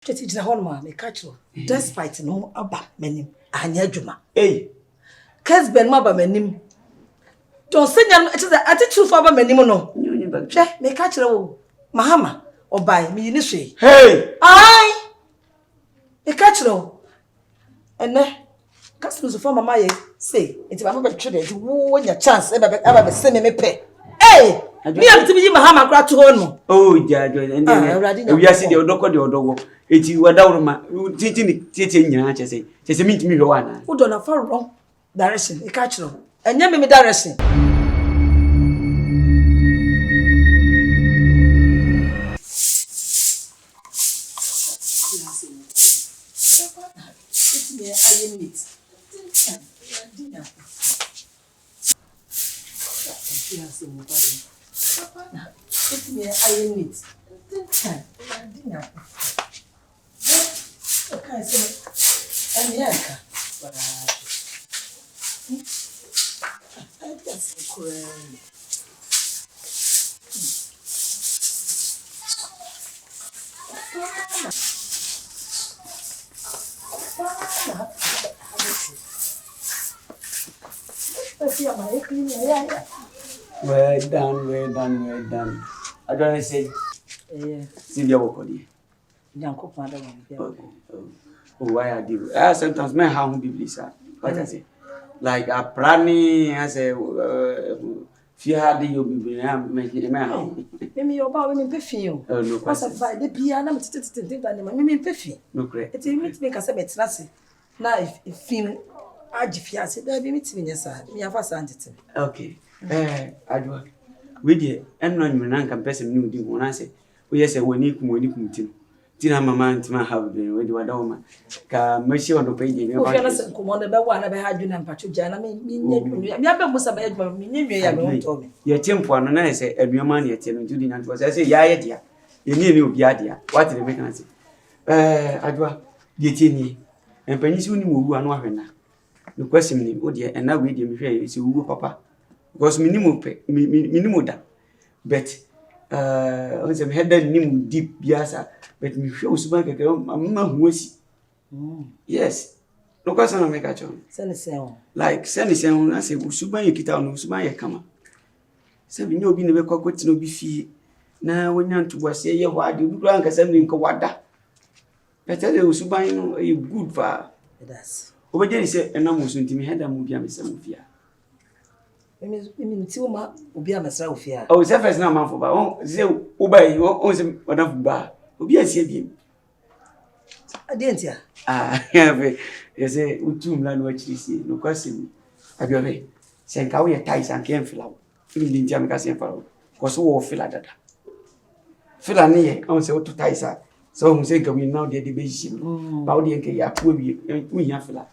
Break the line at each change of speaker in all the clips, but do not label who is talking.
Just it's a hormone, a catcher. Despite no abba menim, Anya Juma.
Eh,
Cas Ben Maba menim. Don't send them to the attitude for menimono. May catch Mahama or by me initially.
hey!
Aye! A catcher. And then, customers of former my say, it's about to woo your chance ever send me pay. Hey! Me have to be Mahama grad to home.
Oh, Judge, and then we are seeing the Odo. It's you were down, teaching your answer. Just meet me one.
Who don't have far wrong direction, a catcher. And never me direction.
Well done. I don't say, see the body. Oh, why I do? Sometimes my how be pleased. What I say, like a planning as a fear the you be making my home.
Maybe you're about women perfume. Oh, no, question. The piano, no, great. It means make us a bit lassie. Now, if film, Adjoa, there be meeting yes, sir. Me have a sanity.
Okay. Adjoa. We dear, and no man can pass a new deal when I say, we yes, when you come. Tina Mamma, my have been with your doma. Monsieur on the page. You come on about one of had you and Patricia. I mean, never was a bed, but me, told me. Your temple, and I say, and your money at 10 and 2 dinner was. I say, Yadia. You knew Yadia. What did the vacancy? Adjoa, get in ye. And Penny soon who are not now. The question me, oh dear, and now we didn't hear you, Papa. Because minimum pay, minimum that. But, on some head nim deep biasa, but me show Subank a girl, Mamma was. Yes. No question on make a chon.
Send it
Like, send it on, I say, Suban, you get out, no Subaya come. Some you be never cocked no be fee. Now, when you to say, you why do you drink a sending Kawada? Better than Suban, you good for.
That's.
Over there, say, and almost into me had a movie, I'm some fear.
I mean, Tuma will be a myself here.
Oh, it's a first now, man, for my say, obey you, own enough bar. Will be a CB.
I didn't hear.
Ah, yeah, you say, Utum land what you see, no question. Have your way. Send how your ties and can't fill out. Feeling Jamaica for because who feel like that. Feel near, I say, what to ties are. So, I'm saying, we now the division. Bowdy and Kayak will be, we have feel like.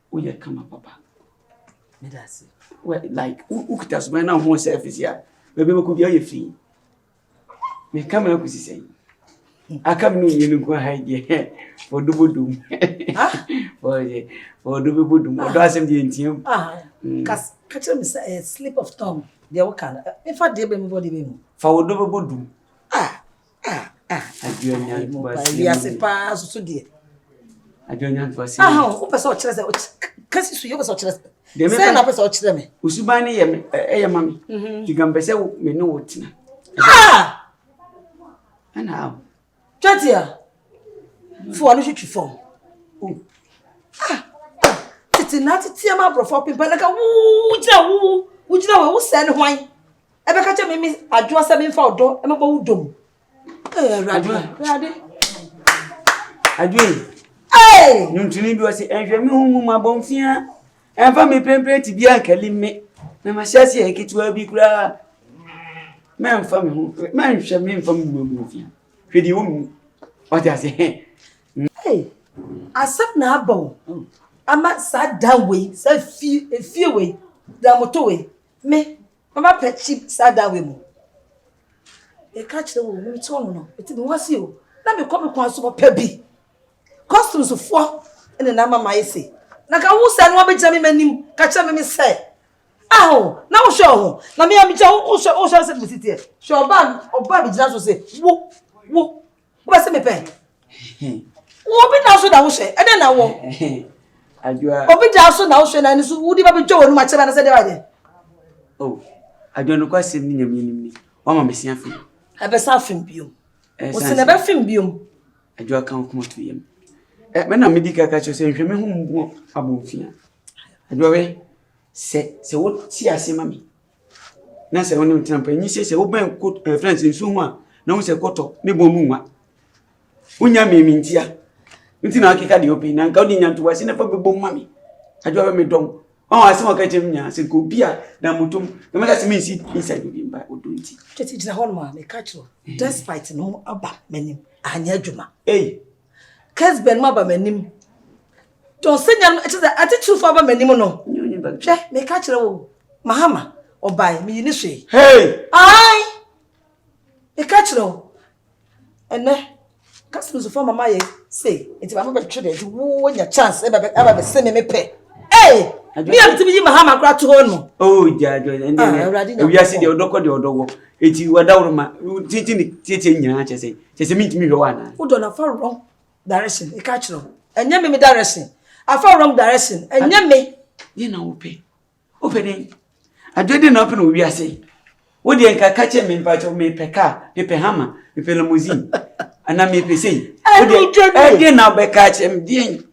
We come up, Papa. Well, like, who could us when I'm more surface here? Maybe we could be your fee. Me come up with saying, I come no you go hide here for double doom. For double doom, or does him the intium?
Cause catch him a slip of tongue. They all can. If I did body
for double doom.
I do a pass to dear.
I don't for say,
oh, such as Cassis, you was such as the man up as such them.
Usubani, a mammy. You can be so me know what. And how?
Jatia for a shoot you form. It's not a tear my profile, but like a woo, would you know who send wine? Ever catch me? I draw something for a door and a bow dome.
I do.
Hey!
You need to say, and you my bone fear. And for me, pray to be a Kelly me. Now, I shall say, I get to a big crowd. Man, from man shall mean from movie. Could you what I say?
Hey, I sat now bone. I might sat down way, so few way, down motorway. Me, my pet sheep sat down with me. They catch the woman, no, it was you. Let me come across super pebby. Costumes of 4 and the number my say. Like I will send one Benjamin Menim, catch me say. Oh, now show. Now me am shall sit with it here. Show ban or Barbie just say, woo. What's me pen? Obi na so da wo hwe. E de na wo.
Adjoa.
Obi da so na wo hwe na ni so wudi ba be dwo wonu ma che ba na se de ba de.
Oh. Adjoa no kwasem ni nyam ni. Wa ma mesia fi.
E be sa film biom. O se na be film biom.
Adjoa kan ko to yam. Me na medika ka che se nhwe me hu mbu abonfia. Adjoa we se wo ti ase mami. Na se woni ntina pa nyi se wo ban ko friends nsu hu a na wo se koto ne bomu nwa. Unya memi ntia. Ntina akeka de opi na nka odi nyanto wase na fa bebom mami. Adjoa me dom. Oh, I saw a catching ya, say, go beer, Namutum, the magazine means inside of him by Udunti.
Just it's a hormone, a catcher. Despite no abba menim, and Yajuma.
Eh,
Cas Ben Maba menim. Don't send them at the truth of a menimono. Check, may catch Mahama, or by me in
hey!
Aye! A catcher. And then, customers from my say, it's about a trade to woo your chance ever send me pay. Hey! Me am to be Mahama cry to home.
Oh, Jadjo, and we are sitting the Odoko the Odogo. It's you were down my teaching your answer. Say, just meet me one.
Who don't have wrong direction, a catcher. And yam me direction. I found wrong direction, and yam me.
You know, pay. Opening. I didn't open we are saying. What the anchor catch me part of me peca, pepe hammer, pepe limousine. And I may say, I didn't now be catch him, dear.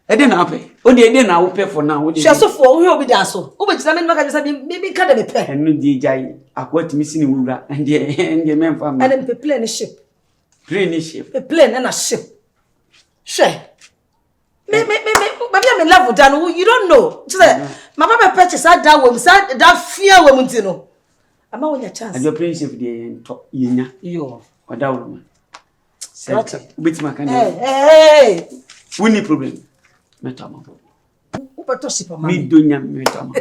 I didn't have it. Oh, they didn't now pay for now.
She has so for who will be done so. Oh, but I mean, maybe cut a pay.
And no DJ, I quite missing Wura and the men from
and then plane a ship.
Plane a ship.
A plane and a ship. Share. Maybe I'm in love with Dan. You don't know. My mama purchased that woman, that fear woman, you know. I'm on your chance.
And your principal, the top, you or down. Which my kind of
hey,
winning problem. Metama. Me dunya metama.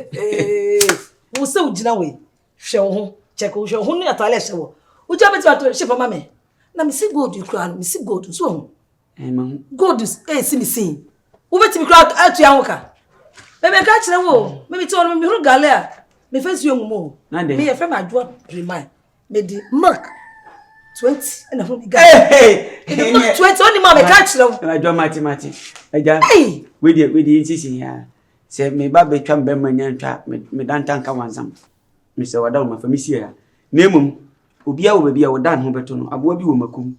Wo se ugina we hwe ho check wo hwe ho ne atale hwe wo uja beti ato hwe pa mame na me si gold you kra no me si gold so ho gold is si me si wo beti me kra atu ya ho ka me ka kire wo me ti won me huru gale a me fa si ongumo me ye fa ma Adjoa remind me di mark 20 and ho ga hey 20 only ma me ka kire wo
Adjoa mati aja we dey insisi ya se me ba be twam be manya ntwa me dantan ka wansam me se wada ma famisi ya nemum obi a wo ba wo dan ho beto no aboa bi wo makum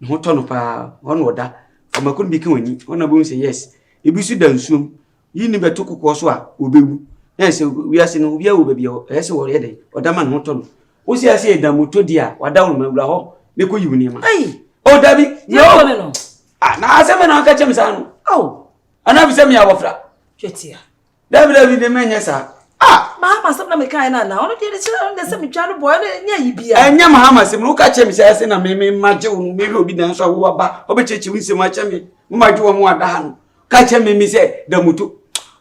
ho to no pa hono oda fa makun bi kan wani ona bo se yes ebi su dan suom yi ni beto kokko so a obewu na se wi ase no obi a wo ba wo ese wo re de oda man ho to no o si ase da moto dia wada wo ma wura ho ne ko yiwu ne ma o dabi
no
na ase me na ka chem sa no
oh
ana bi se me awofra
chetia
David de menya sa
Mahama sem na me kai na ono de chira de se me twa no boy na nya yibia
enya Mahama sem no ka che me se na me maje wo me obi dan so wo ba obechechi wi se ma che me maje wo mu ada ha no ka che me se da mutu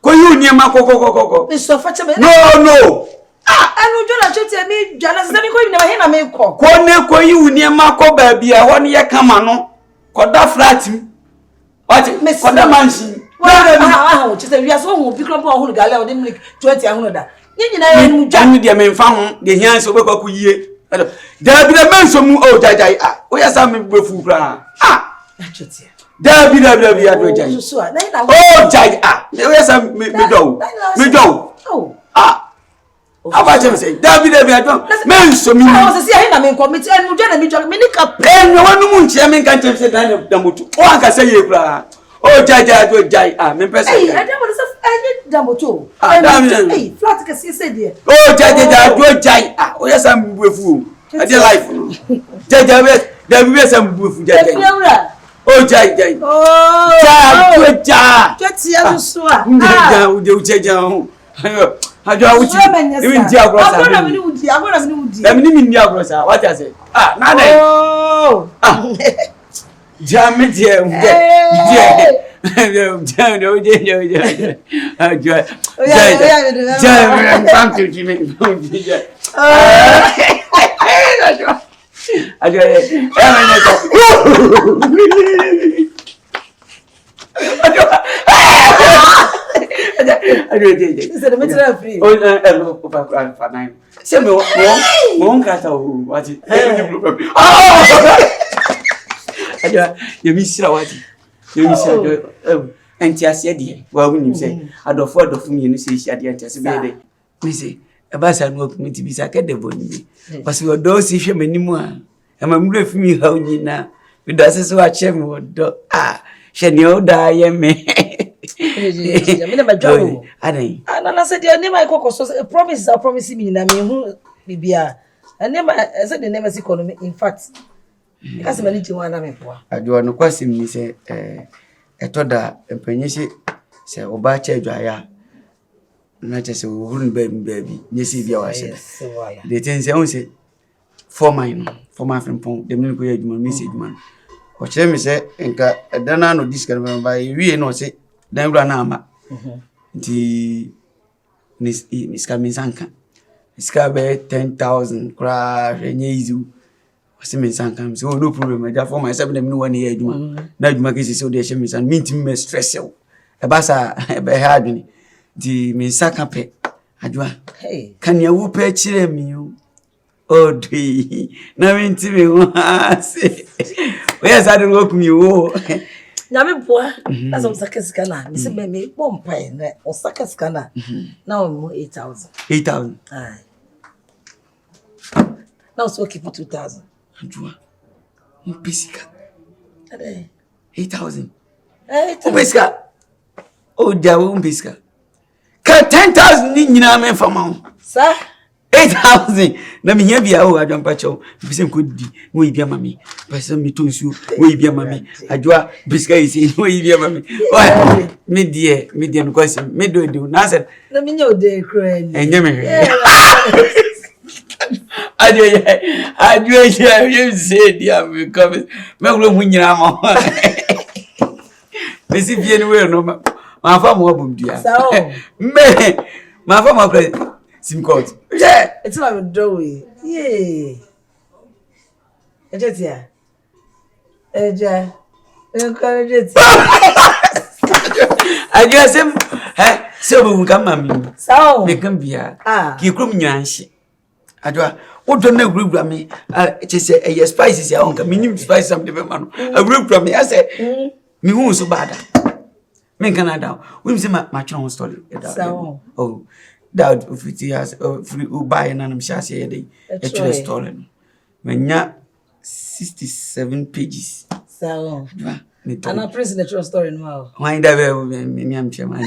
ko yu ni ma ko
me so fa che me
no
anu jo na chetia me dwana se me ko na he na me ko
ne ko yu ni ma ko ba bia ho ne ye kama no ko da fratim what ko da manshi
ah just we are so who be club on gale o dem 20 ahunu da nyina ya mu dwa
anu de me mfa ho de hian so be kwaku yie da bi da menso mu o jajai o ya sa me befu kra
chetia
da bi ya do jai o jai o ya sa me do aba che me say da bi ya do menso mi
o se si ahi na me commit en mu dwa na mi dwa me ni ka
en wonu mu nchia me kan che se da mutu o aka say ye kra oh jai do jai me pesa
hey I don't want to say any damoto hey flat ka si say there
oh jai do jai o ya sa mbuefu I dey life jai da bi sa mbuefu jai oh jai
oh
ja
chetia so
ja o de ja ho Adjoa uchi even dia grossa
agora me udi
na me ni grossa what I say na na
oh
Jammy dear, Adjoa, you miss what? You miss and just said, well, when you say, I don't for the fun, you say, she had the anticipated. Missy, a bass and work me to be sacked the body. But you don't see him anymore. I'm a good for me, how you now. With us, watch him, she knew die, me.
I said, your name I cook, promise, I'll promise me, I mean, who be and never, I said the name is economy. In fact, because many to one, I'm poor.
I do not question me, say, I told her, and Penny say, Obacha Jaya. Not just a wooden baby, yes, if you are said. The things I say, for my friend Pong, the milk way, message man. Or Chemi say, and I don't know this can by we no say, then run ama. The Miss Caminsanka. Scabe 10,000 crash and yezu. Sanka, so no problem. I got for myself, them no 1 year. Now you make it so they shame and mean to me stress you. A bassa, a behad. The Minsaka pe. Adjoa.
Hey,
Can you whoop a chile me? Oh, dee. Now into me, where's I don't work me? Oh,
Yami poor, that's on second scanner. Miss me, bomb pine or second scanner. Now 8,000.
8,000.
Aye. Now so keep 2,000.
Adjoa. Pisica. 8,000.
8,000.
Oh, dear, Pisca. 10,000 in a for mount.
Sir?
8,000. Let me hear you. I don't patch. If you could we be a mammy. Person me to you, we be a mammy. Adjoa, Bisca is in, we be a mammy. Why, me dear question, me do nothing.
Let me know they crying.
And I do say, dear, we come. Mellow when you are. Miss if you anywhere, no, my farm, dear. So, me, my farm. Sim code. Yeah,
it's not a doughy. Yay. Adjoa. Adjoa. Encourage it.
I guess him. So we come, mammy.
So,
they can be a Kikum Yanshi. Adjoa. What don't know group from me? Just say a spices, your uncle, minimum spice some development. A group from me, I said, me who's so bad. Men Canada. We see my channel story. So, oh. That if it has free buy and I'm sure say actually stolen. When ya 67 pages.
So and I press the true story now.
Why that me am chairman.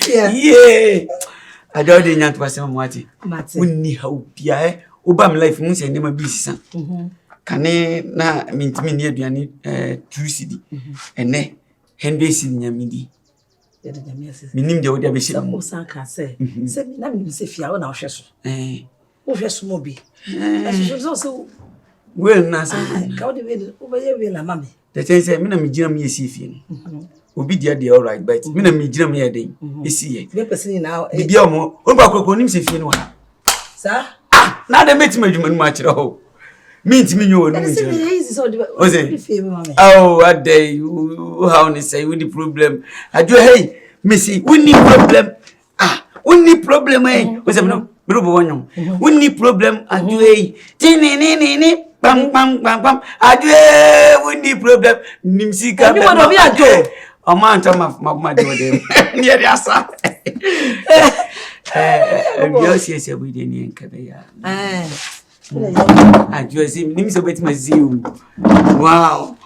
Yeah. I don't think was some what. We need how pia Obama life mun say nema bisa. Kane na mintimi ne aduane 2 cedi. Ene 100 cedi nyamidi. Minim de wodi abehye
mo sanka say na minim se fia wo na wo hweso wo hweso mo bi so
well na say
ka wo de we wo be we la mame
the thing say me na me gina me yesi fie obi dia de all right but me na me gina me ya den esi ye
be person na
bibia mo o ba kokko nim se fie no ha
sa
na de metima adwuma no ma kire ho mint me nyo no me oh what day how ni say we the problem Adjoa hey missy we need problem we need problem we say no bro wonyo we need problem Adjoa hey ni bam Adjoa we need problem nimsika
you want be Adjoa
o man ta ma de dem near the asa you see we dey ni enka be ya Adjoa see nim so bet ma see wow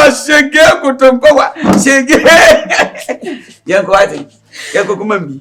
shege kutomba shege yako ati yako kumambi